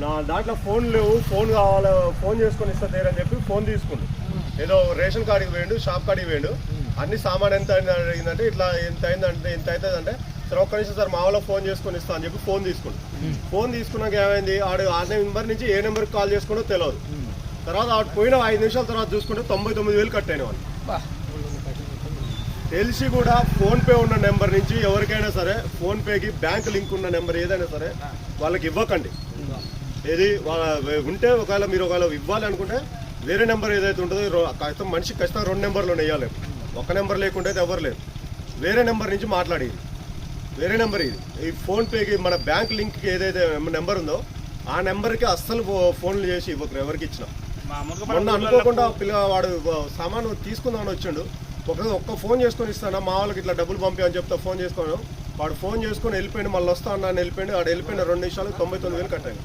నా దాంట్లో ఫోన్ లేవు, ఫోన్ కావాలి, ఫోన్ చేసుకొని ఇస్తా తీరని చెప్పి ఫోన్ తీసుకుండు. ఏదో రేషన్ కార్డుకి వేయండు, షాప్ కార్డుకి వేయండు, అన్ని సామాన్ ఎంత అయిందంటే ఇట్లా ఎంత అయిందంటే ఎంత అవుతుందంటే సార్ ఒక్క నిమిషం సార్ మా వాళ్ళ ఫోన్ చేసుకొని ఇస్తా అని చెప్పి ఫోన్ తీసుకుండు. ఫోన్ తీసుకున్నాక ఏమైంది, ఆడు ఆ నెంబర్ నుంచి ఏ నెంబర్కి కాల్ చేసుకుంటో తెలియదు. తర్వాత ఆడు పోయిన 5 నిమిషాల తర్వాత చూసుకుంటే 99,000 కట్ అయిన వాళ్ళు. తెలిసి కూడా ఫోన్పే ఉన్న నెంబర్ నుంచి ఎవరికైనా సరే ఫోన్పేకి బ్యాంక్ లింక్ ఉన్న నెంబర్ ఏదైనా సరే వాళ్ళకి ఇవ్వకండి. ఏది ఉంటే ఒకవేళ మీరు ఇవ్వాలి అనుకుంటే వేరే నెంబర్ ఏదైతే ఉంటుందో మనిషికి ఖచ్చితంగా 2 నెంబర్లు వేయాలి. ఒక నెంబర్ లేకుంటే అయితే ఎవరు లేరు. వేరే నెంబర్ నుంచి మాట్లాడేది, వేరే నెంబర్ ఇది. ఈ ఫోన్పేకి మన బ్యాంక్ లింక్కి ఏదైతే నెంబర్ ఉందో ఆ నెంబర్కి అస్సలు ఫోన్లు చేసి ఇవ్వరు ఎవరికి ఇచ్చినా. మొన్న అనుకోకుండా వాడు సామాను తీసుకుందామని వచ్చిండు, ఒక్క ఫోన్ చేసుకొని ఇస్తాను మా వాళ్ళకి ఇట్లా డబ్బులు పంపి అని చెప్తా ఫోన్ చేసుకోను. వాడు ఫోన్ చేసుకొని వెళ్ళిపోయింది, మళ్ళీ వస్తా అన్నాను వెళ్ళిపోయింది. వాడు వెళ్ళిపోయిన 2 నిమిషాలు 99,000 కట్ అయింది.